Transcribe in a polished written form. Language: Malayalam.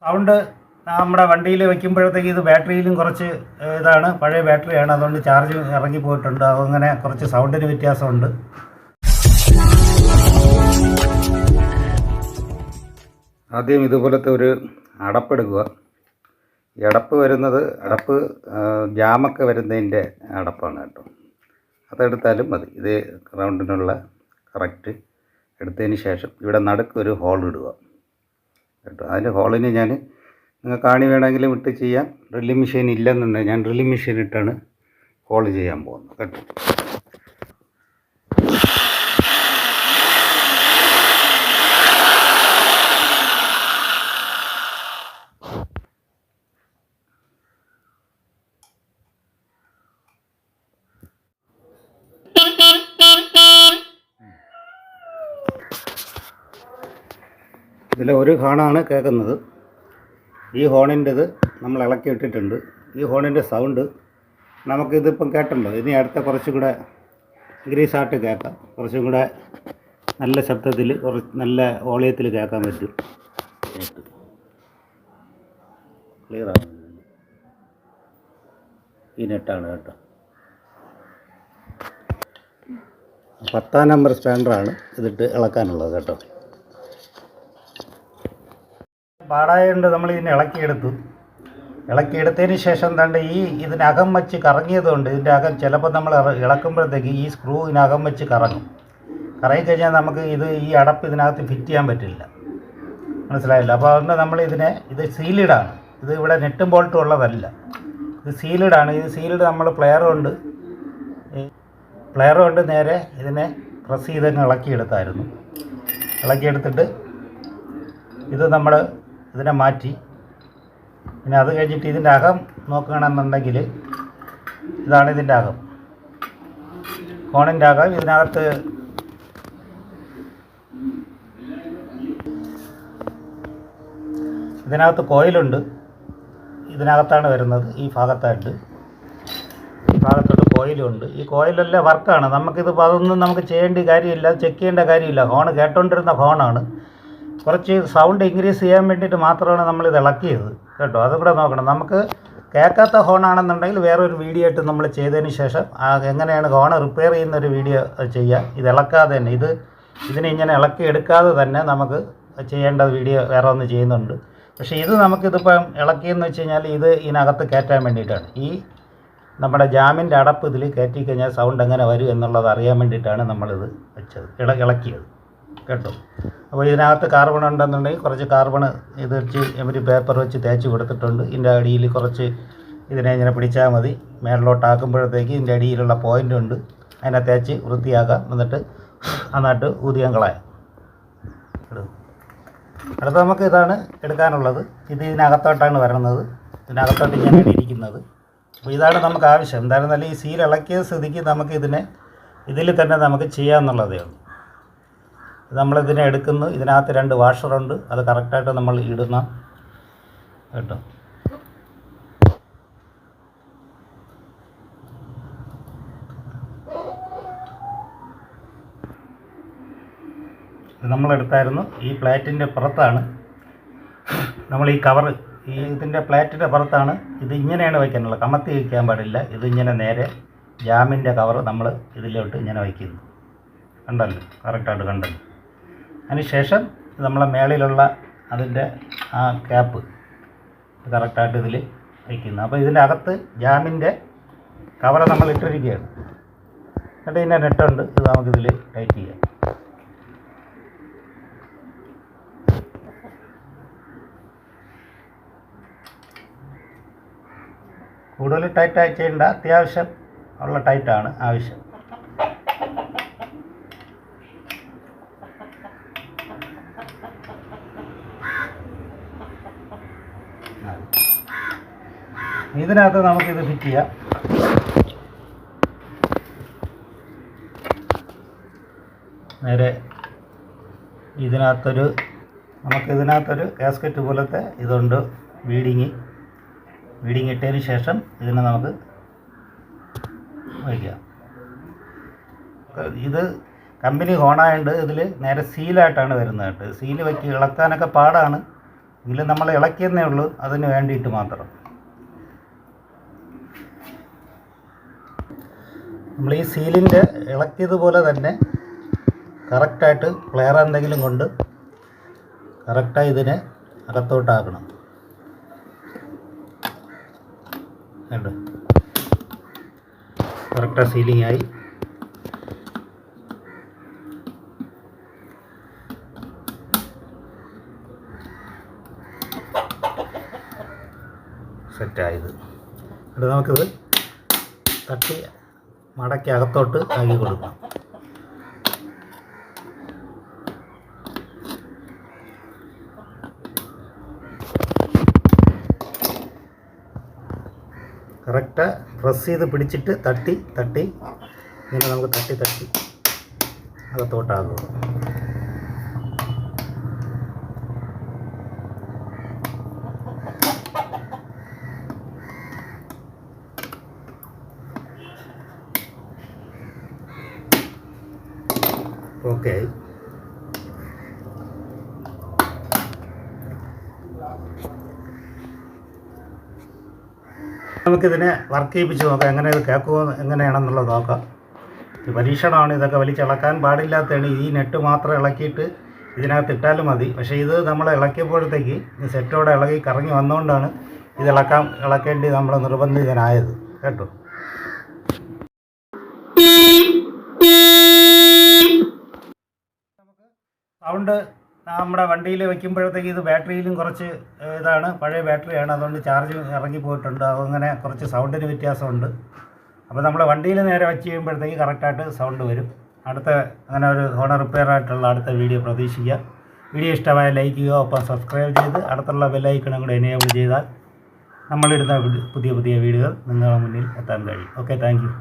സൗണ്ട് നമ്മുടെ വണ്ടിയിൽ വയ്ക്കുമ്പോഴത്തേക്ക് ഇത് ബാറ്ററിയിലും കുറച്ച് ഇതാണ്, പഴയ ബാറ്ററിയാണ്, അതുകൊണ്ട് ചാർജ് ഇറങ്ങി പോയിട്ടുണ്ട്. അങ്ങനെ കുറച്ച് സൗണ്ടിന് വ്യത്യാസമുണ്ട്. ആദ്യം ഇതുപോലത്തെ ഒരു അടപ്പെടുക്കുക. ഈ അടപ്പ് ജാമൊക്കെ വരുന്നതിൻ്റെ അടപ്പാണ് കേട്ടോ. അതെടുത്താലും മതി. ഇത് റൗണ്ടിനുള്ള കറക്റ്റ് എടുത്തതിന് ശേഷം ഇവിടെ നടുക്ക് ഒരു ഹോൾ ഇടുക കേട്ടോ. അതിൻ്റെ ഹോളിന് ഞാൻ നിങ്ങൾക്ക് ആണി വേണമെങ്കിലും ഇട്ട് ചെയ്യാം. ഡ്രില്ലിംഗ് മെഷീൻ ഇല്ലെന്നുണ്ടെങ്കിൽ ഞാൻ ഡ്രില്ലിംഗ് മെഷീൻ ഇട്ടാണ് ഹോൾ ചെയ്യാൻ പോകുന്നത് കേട്ടോ. ഇതിൽ ഒരു ഹോണാണ് കേൾക്കുന്നത്. ഈ ഹോണിൻ്റെത് നമ്മൾ ഇളക്കി ഇട്ടിട്ടുണ്ട്. ഈ ഹോണിൻ്റെ സൗണ്ട് നമുക്കിതിപ്പം കേട്ടല്ലോ. ഇനി അടുത്ത കുറച്ചും കൂടെ ഗ്രീസായിട്ട് കേൾക്കാം. കുറച്ചും കൂടെ നല്ല ശബ്ദത്തിൽ, കുറച്ച് നല്ല വോളിയത്തിൽ കേൾക്കാൻ പറ്റും. ക്ലിയറാണ്. ഈ നെറ്റാണ് കേട്ടോ. 10 നമ്പർ സ്റ്റാൻഡറാണ് ഇതിട്ട് ഇളക്കാനുള്ളത് കേട്ടോ. പാടായതുകൊണ്ട് നമ്മൾ ഇതിനെ ഇളക്കിയെടുത്തതിന് ശേഷം തണ്ട് ഇതിനകം വെച്ച് കറങ്ങിയതുകൊണ്ട് ഇതിൻ്റെ അകം ചിലപ്പോൾ നമ്മൾ ഇളക്കുമ്പോഴത്തേക്ക് ഈ സ്ക്രൂ ഇതിനകം വെച്ച് കറങ്ങിക്കഴിഞ്ഞാൽ നമുക്ക് ഈ അടപ്പ് ഇതിനകത്ത് ഫിറ്റ് ചെയ്യാൻ പറ്റില്ല. മനസ്സിലായില്ല? അപ്പോൾ അതുകൊണ്ട് നമ്മൾ ഇത് സീലിഡാണ്. ഇത് ഇവിടെ നെട്ടും ബോൾട്ടും ഉള്ളതല്ല. ഇത് സീലിഡാണ്. ഇത് സീലിഡ് നമ്മൾ പ്ലെയർ കൊണ്ട് നേരെ ഇതിനെ പ്രസ് ചെയ്തങ്ങ് ഇളക്കിയെടുത്തിട്ട് ഇത് നമ്മൾ ഇതിനെ മാറ്റി. പിന്നെ അത് കഴിഞ്ഞിട്ട് ഇതിൻ്റെ അകം നോക്കുകയാണെന്നുണ്ടെങ്കിൽ ഇതാണ് ഇതിൻ്റെ അകം, കോണിൻ്റെ അകം. ഇതിനകത്ത് കോയിലുണ്ട്. ഇതിനകത്താണ് വരുന്നത്. ഈ ഭാഗത്തോട്ട് കോയിലുണ്ട്. ഈ കോയിലെല്ലാം വർക്കാണ്. നമുക്കിതിപ്പോൾ അതൊന്നും നമുക്ക് ചെയ്യേണ്ട കാര്യമില്ല, ചെക്ക് ചെയ്യേണ്ട കാര്യമില്ല. ഹോൺ കേട്ടോണ്ടിരുന്ന ഹോണാണ്. കുറച്ച് സൗണ്ട് ഇൻക്രീസ് ചെയ്യാൻ വേണ്ടിയിട്ട് മാത്രമാണ് നമ്മളിത് ഇളക്കിയത് കേട്ടോ. അതും കൂടെ നോക്കണം. നമുക്ക് കേൾക്കാത്ത ഹോണാണെന്നുണ്ടെങ്കിൽ വേറൊരു വീഡിയോ ആയിട്ട് നമ്മൾ ചെയ്തതിന് ശേഷം എങ്ങനെയാണ് ഹോൺ റിപ്പയർ ചെയ്യുന്നൊരു വീഡിയോ ചെയ്യുക. ഇത് ഇളക്കാതെ തന്നെ, ഇതിനെ ഇങ്ങനെ ഇളക്കി എടുക്കാതെ തന്നെ നമുക്ക് ചെയ്യേണ്ട വീഡിയോ വേറെ ഒന്ന് ചെയ്യുന്നുണ്ട്. പക്ഷേ നമുക്കിതിപ്പം ഇളക്കിയെന്ന് വെച്ച് കഴിഞ്ഞാൽ ഇതിനകത്ത് കയറ്റാൻ വേണ്ടിയിട്ടാണ്. നമ്മുടെ ജാമിൻ്റെ അടപ്പ് ഇതിൽ കയറ്റി കഴിഞ്ഞാൽ സൗണ്ട് എങ്ങനെ വരും എന്നുള്ളത് അറിയാൻ വേണ്ടിയിട്ടാണ് നമ്മളിത് വെച്ചത്, ഇളക്കിയത് കേട്ടോ. അപ്പോൾ ഇതിനകത്ത് കാർബൺ ഉണ്ടെന്നുണ്ടെങ്കിൽ കുറച്ച് കാർബൺ ഇത് വെച്ച് ഒരു പേപ്പർ വെച്ച് തേച്ച് കൊടുത്തിട്ടുണ്ട്. ഇതിൻ്റെ അടിയിൽ കുറച്ച് ഇതിനെ ഇങ്ങനെ പിടിച്ചാൽ മതി. മേളിലോട്ടാക്കുമ്പോഴത്തേക്ക് ഇതിൻ്റെ അടിയിലുള്ള പോയിൻ്റ് ഉണ്ട്, അതിനെ തേച്ച് വൃത്തിയാക്കാം. എന്നിട്ട് നന്നായിട്ട് ഊതിയാൻ കളയാം. അടുത്ത നമുക്ക് ഇതാണ് എടുക്കാനുള്ളത്. ഇതിനകത്തോട്ടാണ് വരുന്നത്. ഇതിനകത്തോട്ട് ഇങ്ങനെയാണ് ഇരിക്കുന്നത്. അപ്പോൾ ഇതാണ് നമുക്ക് ആവശ്യം. എന്തായാലും നല്ല ഈ സീൽ ഇളക്കിയ സ്ഥിതിക്ക് നമുക്ക് ഇതിൽ തന്നെ നമുക്ക് ചെയ്യാമെന്നുള്ളതേ ഉള്ളൂ. നമ്മളിതിനെ എടുക്കുന്നു. ഇതിനകത്ത് 2 വാഷറുണ്ട്. അത് കറക്റ്റായിട്ട് നമ്മൾ ഇടുന്ന കേട്ടോ. ഇത് നമ്മളെടുത്തായിരുന്നു. ഈ പ്ലേറ്റിൻ്റെ പുറത്താണ് നമ്മൾ ഈ കവറ്, ഇതിൻ്റെ പ്ലേറ്റിൻ്റെ പുറത്താണ്. ഇത് ഇങ്ങനെയാണ് വയ്ക്കാനുള്ളത്, കമത്തി വയ്ക്കാൻ പാടില്ല. ഇതിങ്ങനെ നേരെ ജാമിൻ്റെ കവറ് നമ്മൾ ഇതിലോട്ട് ഇങ്ങനെ വയ്ക്കുന്നു. കണ്ടല്ലോ, കറക്റ്റായിട്ട് കണ്ടല്ലോ. അതിനുശേഷം നമ്മളെ മേളിലുള്ള അതിൻ്റെ ആ ക്യാപ്പ് കറക്റ്റായിട്ട് ഇതിൽ വയ്ക്കുന്നു. അപ്പോൾ ഇതിൻ്റെ അകത്ത് ജാമിൻ്റെ കവറ് നമ്മൾ ഇട്ടിരിക്കുകയാണ്. എന്നിട്ട് ഇതിൻ്റെ നെട്ടുണ്ട്. ഇത് നമുക്കിതിൽ ടൈറ്റ് ചെയ്യാം. കൂടുതൽ ടൈറ്റായി ചെയ്യേണ്ട, അത്യാവശ്യം ഉള്ള ടൈറ്റാണ് ആവശ്യം. ഇതിനകത്ത് നമുക്കിത് ഫിറ്റ് ചെയ്യാം. നേരെ നമുക്കിതിനകത്തൊരു കാസ്കറ്റ് പോലത്തെ ഇതുണ്ട്, ബീഡിങ് ഇട്ടതിന് ശേഷം ഇതിനെ നമുക്ക് വയ്ക്കാം. ഇത് കമ്പനി ഹോണായതുകൊണ്ട് ഇതിൽ നേരെ സീലായിട്ടാണ് വരുന്നത് കേട്ടോ. സീല് ഇളക്കാനൊക്കെ പാടാണ്. ഇതിൽ നമ്മൾ ഇളക്കിയെന്നേ ഉള്ളൂ, അതിന് വേണ്ടിയിട്ട് മാത്രം. നമ്മൾ ഈ സീലിൻ്റെ ഇളക്കിയതുപോലെ തന്നെ കറക്റ്റായിട്ട് പ്ലെയർ എന്തെങ്കിലും കൊണ്ട് കറക്റ്റായി ഇതിനെ അകത്തോട്ടാക്കണം. കണ്ടോ, കറക്റ്റായി സീലിംഗ് ആയി. സെറ്റായത്. എന്നിട്ട് നമുക്കിത് തട്ടി മടക്കി അകത്തോട്ട് ആക്കി കൊടുക്കാം. കറക്റ്റ് പ്രസ് ചെയ്ത് പിടിച്ചിട്ട് തട്ടി ഇങ്ങനെ നമുക്ക് തട്ടി അകത്തോട്ടാകും. ഓക്കെ, നമുക്കിതിനെ വർക്ക് ചെയ്യിപ്പിച്ച് നോക്കാം, എങ്ങനെ ഇത് കേൾക്കുമോ എങ്ങനെയാണെന്നുള്ളത് നോക്കാം. ഇത് പരീക്ഷണമാണ്. ഇതൊക്കെ വലിച്ചിളക്കാൻ പാടില്ലാത്തതാണ്. ഈ നെറ്റ് മാത്രം ഇളക്കിയിട്ട് ഇതിനകത്ത് ഇട്ടാലും മതി. പക്ഷേ ഇത് നമ്മൾ ഇളക്കിയപ്പോഴത്തേക്ക് ഇത് സെറ്റോടെ ഇളകി കറങ്ങി വന്നുകൊണ്ടാണ് ഇത് ഇളക്കേണ്ടി നമ്മൾ നിർബന്ധിതനായത് കേട്ടോ. സൗണ്ട് നമ്മുടെ വണ്ടിയിൽ വയ്ക്കുമ്പോഴത്തേക്ക് ഇത് ബാറ്ററിയിലും കുറച്ച് ഇതാണ്, പഴയ ബാറ്ററിയാണ്, അതുകൊണ്ട് ചാർജ് ഇറങ്ങി പോയിട്ടുണ്ട്. അങ്ങനെ കുറച്ച് സൗണ്ടിന് വ്യത്യാസമുണ്ട്. അപ്പോൾ നമ്മൾ വണ്ടിയിൽ നേരെ വെച്ച് കഴിയുമ്പോഴത്തേക്ക് കറക്റ്റായിട്ട് സൗണ്ട് വരും. അങ്ങനെ ഒരു ഹോൺ റിപ്പയർ ആയിട്ടുള്ള അടുത്ത വീഡിയോ പ്രതീക്ഷിക്കുക. വീഡിയോ ഇഷ്ടമായ ലൈക്ക് ചെയ്യുക, ഒപ്പം സബ്സ്ക്രൈബ് ചെയ്ത് അടുത്തുള്ള ബെല്ലൈക്കണും കൂടെ എനേബിൾ ചെയ്താൽ നമ്മളിടുന്ന പുതിയ വീഡിയോകൾ നിങ്ങളുടെ മുന്നിൽ എത്താൻ കഴിയും. Okay, thank you.